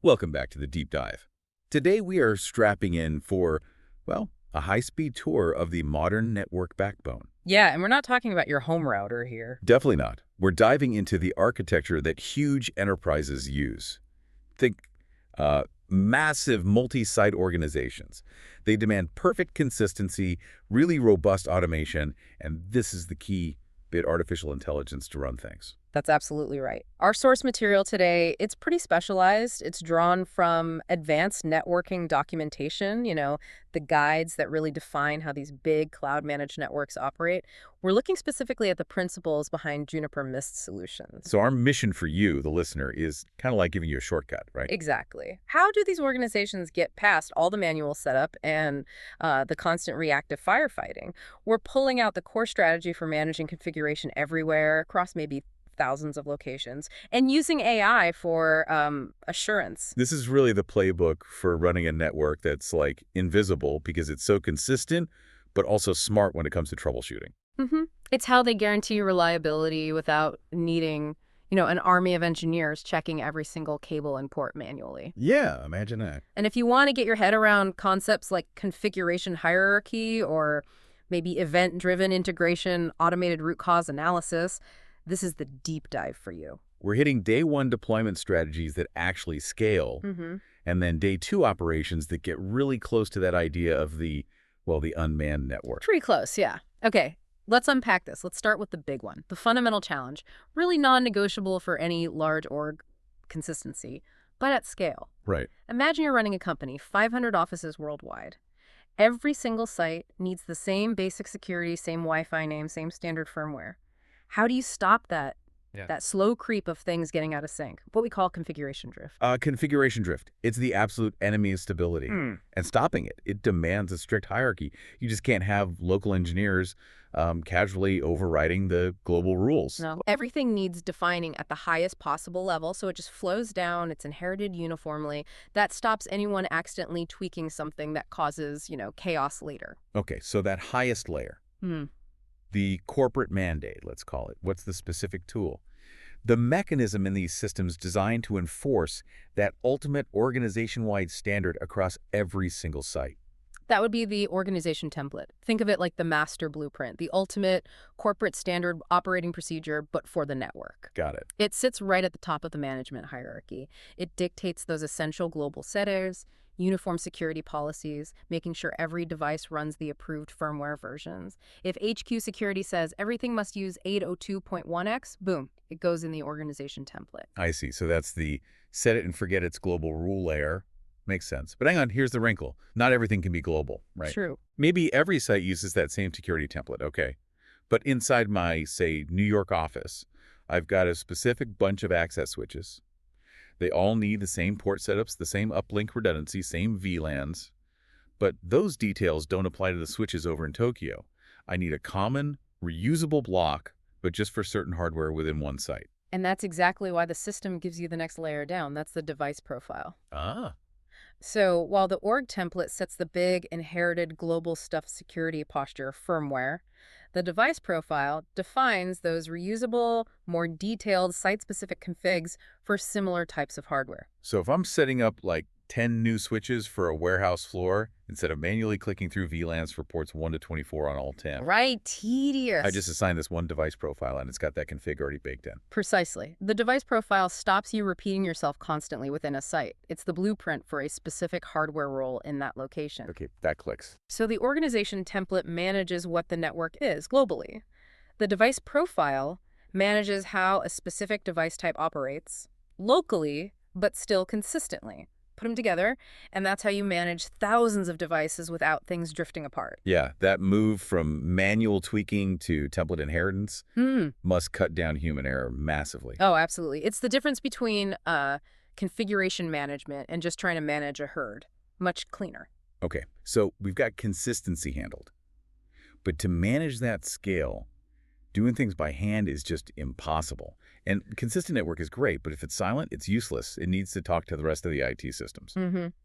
Welcome back to the Deep Dive. Today we are strapping in for, well, a high-speed tour of the modern network backbone. Yeah, and we're not talking about your home router here. Definitely not. We're diving into the architecture that huge enterprises use. Think massive multi-site organizations. They demand perfect consistency, really robust automation, and this is the key bit: artificial intelligence to run things. That's absolutely right. Our source material today, it's pretty specialized. It's drawn from advanced networking documentation, the guides that really define how these big cloud-managed networks operate. We're looking specifically at the principles behind Juniper Mist solutions. So our mission for you, the listener, is kind of like giving you a shortcut, right? Exactly. How do these organizations get past all the manual setup and the constant reactive firefighting? We're pulling out the core strategy for managing configuration everywhere across maybe thousands of locations and using AI for assurance. This is really the playbook for running a network that's like invisible because it's so consistent, but also smart when it comes to troubleshooting. It's how they guarantee reliability without needing, an army of engineers checking every single cable and port manually. Yeah, imagine that. And if you want to get your head around concepts like configuration hierarchy or maybe event-driven integration, automated root cause analysis, this is the deep dive for you. We're hitting day one deployment strategies that actually scale, and then day two operations that get really close to that idea of the unmanned network. Pretty close, yeah. Okay, let's unpack this. Let's start with the big one, the fundamental challenge, really non-negotiable for any large org: consistency, but at scale. Right. Imagine you're running a company, 500 offices worldwide. Every single site needs the same basic security, same Wi-Fi name, same standard firmware. How do you stop that slow creep of things getting out of sync? What we call configuration drift. Configuration drift. It's the absolute enemy of stability. And stopping it demands a strict hierarchy. You just can't have local engineers casually overriding the global rules. No, everything needs defining at the highest possible level, so it just flows down. It's inherited uniformly. That stops anyone accidentally tweaking something that causes, chaos later. Okay, so that highest layer. The corporate mandate, let's call it. What's the specific tool? The mechanism in these systems designed to enforce that ultimate organization-wide standard across every single site. That would be the organization template. Think of it like the master blueprint, the ultimate corporate standard operating procedure, but for the network. Got it. It sits right at the top of the management hierarchy. It dictates those essential global settings, uniform security policies, making sure every device runs the approved firmware versions. If HQ security says everything must use 802.1x, boom, it goes in the organization template. I see. So that's the set it and forget its global rule layer. Makes sense. But hang on, here's the wrinkle. Not everything can be global, right? True. Maybe every site uses that same security template, okay. But inside my, say, New York office, I've got a specific bunch of access switches. They all need the same port setups, the same uplink redundancy, same VLANs. But those details don't apply to the switches over in Tokyo. I need a common, reusable block, but just for certain hardware within one site. And that's exactly why the system gives you the next layer down. That's the device profile. Ah. So while the org template sets the big inherited global stuff security posture firmware, the device profile defines those reusable, more detailed site-specific configs for similar types of hardware. So if I'm setting up like 10 new switches for a warehouse floor, instead of manually clicking through VLANs for ports 1 to 24 on all 10. Right, tedious. I just assign this one device profile and it's got that config already baked in. Precisely. The device profile stops you repeating yourself constantly within a site. It's the blueprint for a specific hardware role in that location. Okay, that clicks. So the organization template manages what the network is globally. The device profile manages how a specific device type operates locally, but still consistently. Put them together, and that's how you manage thousands of devices without things drifting apart. Yeah, that move from manual tweaking to template inheritance must cut down human error massively. Oh, absolutely. It's the difference between configuration management and just trying to manage a herd. Much cleaner. Okay, so we've got consistency handled. But to manage that scale, doing things by hand is just impossible. And consistent network is great, but if it's silent, it's useless. It needs to talk to the rest of the IT systems.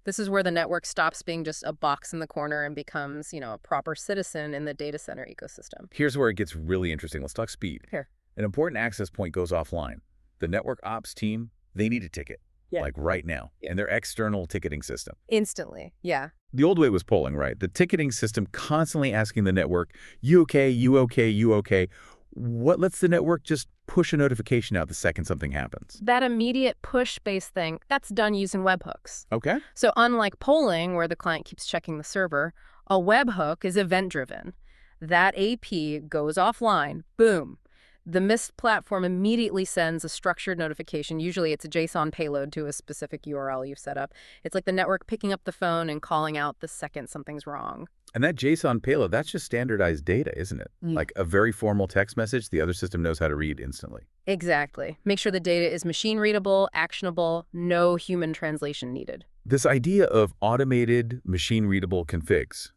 This is where the network stops being just a box in the corner and becomes, a proper citizen in the data center ecosystem. Here's where it gets really interesting. Let's talk speed. Here. An important access point goes offline. The network ops team, they need a ticket. Yeah. like right now, Yeah. in their external ticketing system. Instantly. Yeah. The old way was polling, right? The ticketing system constantly asking the network, you okay, you okay, you okay? What lets the network just push a notification out the second something happens? That immediate push-based thing, that's done using webhooks. Okay. So unlike polling, where the client keeps checking the server, a webhook is event-driven. That AP goes offline. Boom. The Mist platform immediately sends a structured notification. Usually it's a JSON payload to a specific URL you've set up. It's like the network picking up the phone and calling out the second something's wrong. And that JSON payload, that's just standardized data, isn't it? Like a very formal text message the other system knows how to read instantly. Exactly. Make sure the data is machine-readable, actionable, no human translation needed. This idea of automated machine-readable configs,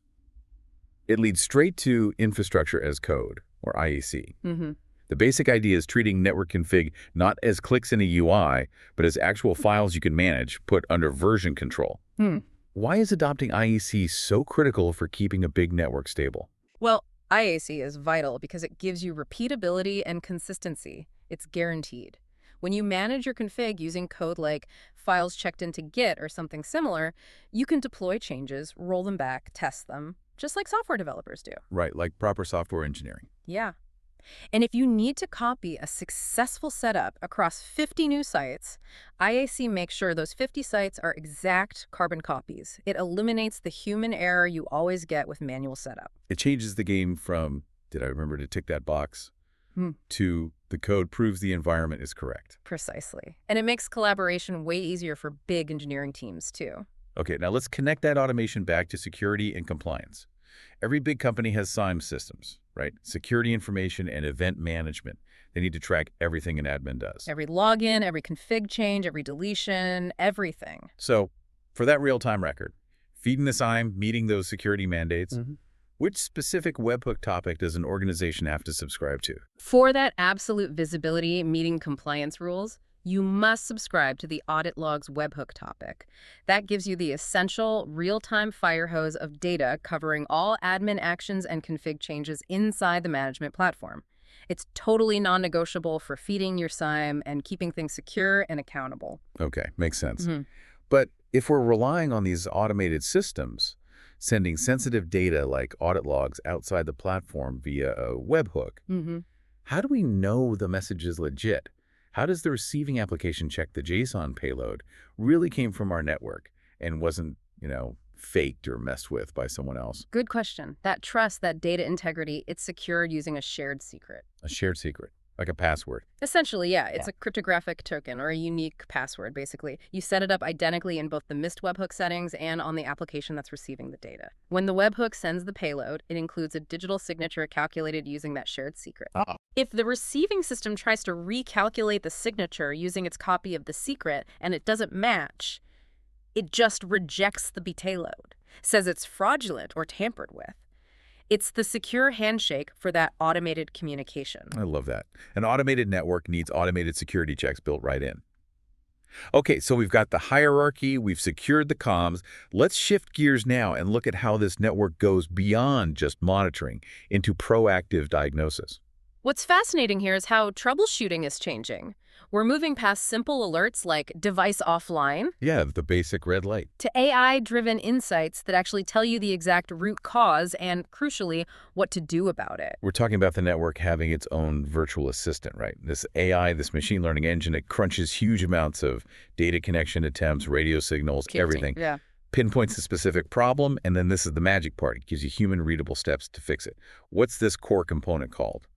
it leads straight to infrastructure as code, or IAC. The basic idea is treating network config not as clicks in a UI, but as actual files you can manage, put under version control. Why is adopting IAC so critical for keeping a big network stable? Well, IAC is vital because it gives you repeatability and consistency. It's guaranteed. When you manage your config using code like files checked into Git or something similar, you can deploy changes, roll them back, test them, just like software developers do. Right, like proper software engineering. Yeah. And if you need to copy a successful setup across 50 new sites, IAC makes sure those 50 sites are exact carbon copies. It eliminates the human error you always get with manual setup. It changes the game from, did I remember to tick that box, to the code proves the environment is correct. Precisely. And it makes collaboration way easier for big engineering teams, too. Okay, now let's connect that automation back to security and compliance. Every big company has SIEM systems, right? Security information and event management. They need to track everything an admin does. Every login, every config change, every deletion, everything. So for that real-time record, feeding the SIEM, meeting those security mandates, which specific webhook topic does an organization have to subscribe to? For that absolute visibility meeting compliance rules, you must subscribe to the audit logs webhook topic. That gives you the essential real-time fire hose of data covering all admin actions and config changes inside the management platform. It's totally non-negotiable for feeding your SIEM and keeping things secure and accountable. Okay, makes sense. But if we're relying on these automated systems, sending sensitive data like audit logs outside the platform via a webhook, how do we know the message is legit? How does the receiving application check the JSON payload really came from our network and wasn't, faked or messed with by someone else? Good question. That trust, that data integrity, it's secured using a shared secret. A shared secret, like a password. Essentially, yeah, it's a cryptographic token or a unique password, basically. You set it up identically in both the Mist webhook settings and on the application that's receiving the data. When the webhook sends the payload, it includes a digital signature calculated using that shared secret. If the receiving system tries to recalculate the signature using its copy of the secret and it doesn't match, it just rejects the payload, says it's fraudulent or tampered with. It's the secure handshake for that automated communication. I love that. An automated network needs automated security checks built right in. Okay, so we've got the hierarchy, we've secured the comms. Let's shift gears now and look at how this network goes beyond just monitoring into proactive diagnosis. What's fascinating here is how troubleshooting is changing. We're moving past simple alerts like device offline Yeah, the basic red light. to AI-driven insights that actually tell you the exact root cause and, crucially, what to do about it. We're talking about the network having its own virtual assistant, right? This AI, this machine learning engine, it crunches huge amounts of data connection attempts, radio signals, everything. Yeah. Pinpoints a specific problem, and then this is the magic part. It gives you human-readable steps to fix it. What's this core component called?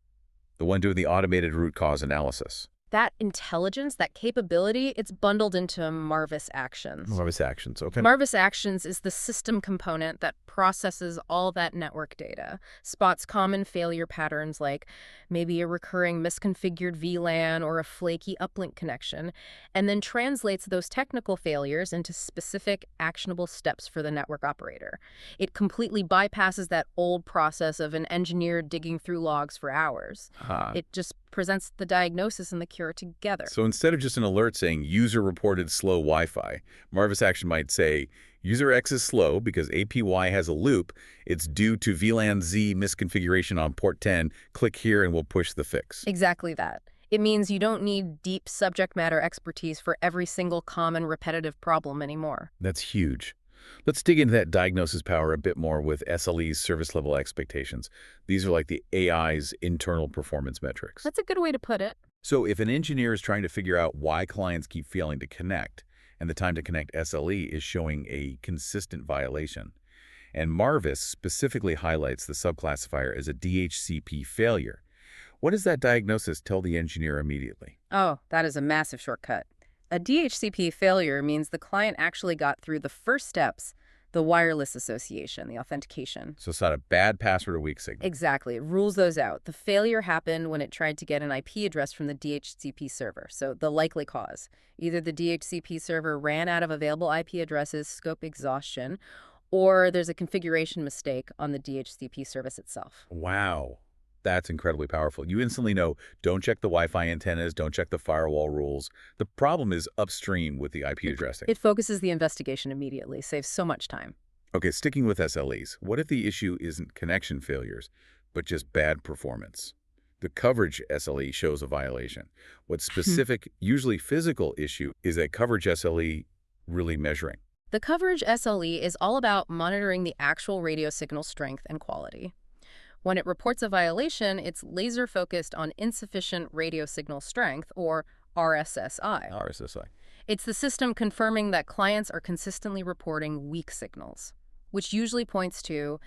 The one doing the automated root cause analysis. That intelligence, that capability, it's bundled into Marvis Actions. Marvis Actions, okay. Marvis Actions is the system component that processes all that network data, spots common failure patterns like maybe a recurring misconfigured VLAN or a flaky uplink connection, and then translates those technical failures into specific actionable steps for the network operator. It completely bypasses that old process of an engineer digging through logs for hours. It just presents the diagnosis and the cure together. So instead of just an alert saying user reported slow Wi-Fi, Marvis Action might say user X is slow because APY has a loop. It's due to VLAN Z misconfiguration on port 10. Click here and we'll push the fix. Exactly that. It means you don't need deep subject matter expertise for every single common repetitive problem anymore. That's huge. Let's dig into that diagnosis power a bit more with SLE's service level expectations. These are like the AI's internal performance metrics. That's a good way to put it. So if an engineer is trying to figure out why clients keep failing to connect, and the time to connect SLE is showing a consistent violation, and Marvis specifically highlights the subclassifier as a DHCP failure, what does that diagnosis tell the engineer immediately? Oh, that is a massive shortcut. A DHCP failure means the client actually got through the first steps, the wireless association, the authentication. So it's not a bad password or weak signal. Exactly. It rules those out. The failure happened when it tried to get an IP address from the DHCP server, so the likely cause. Either the DHCP server ran out of available IP addresses, scope exhaustion, or there's a configuration mistake on the DHCP service itself. Wow. That's incredibly powerful. You instantly know, don't check the Wi-Fi antennas, don't check the firewall rules. The problem is upstream with the IP addressing. It focuses the investigation immediately, saves so much time. Okay, sticking with SLEs, what if the issue isn't connection failures, but just bad performance? The coverage SLE shows a violation. What specific, usually physical issue is that coverage SLE really measuring? The coverage SLE is all about monitoring the actual radio signal strength and quality. When it reports a violation, it's laser-focused on insufficient radio signal strength, or RSSI. RSSI. It's the system confirming that clients are consistently reporting weak signals, which usually points to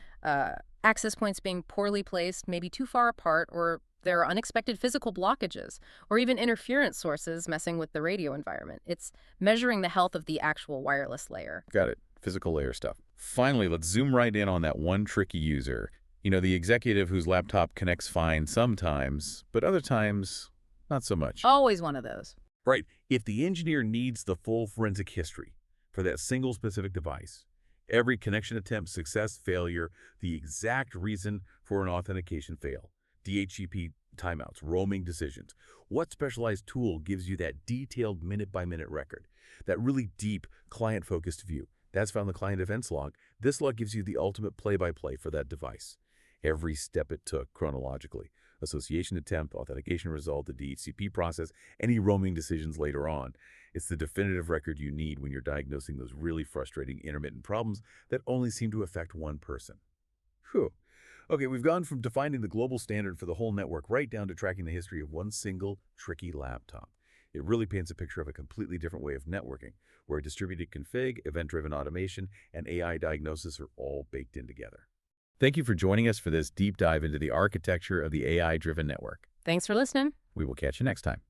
access points being poorly placed, maybe too far apart, or there are unexpected physical blockages, or even interference sources messing with the radio environment. It's measuring the health of the actual wireless layer. Got it. Physical layer stuff. Finally, let's zoom right in on that one tricky user. You know, the executive whose laptop connects fine sometimes, but other times, not so much. Always one of those. Right. If the engineer needs the full forensic history for that single specific device, every connection attempt, success, failure, the exact reason for an authentication fail, DHCP timeouts, roaming decisions, what specialized tool gives you that detailed minute-by-minute record, that really deep client-focused view? That's found in the client events log. This log gives you the ultimate play-by-play for that device. Every step it took chronologically. Association attempt, authentication result, the DHCP process, any roaming decisions later on. It's the definitive record you need when you're diagnosing those really frustrating intermittent problems that only seem to affect one person. Whew. Okay, we've gone from defining the global standard for the whole network right down to tracking the history of one single, tricky laptop. It really paints a picture of a completely different way of networking, where distributed config, event-driven automation, and AI diagnosis are all baked in together. Thank you for joining us for this deep dive into the architecture of the AI-driven network. Thanks for listening. We will catch you next time.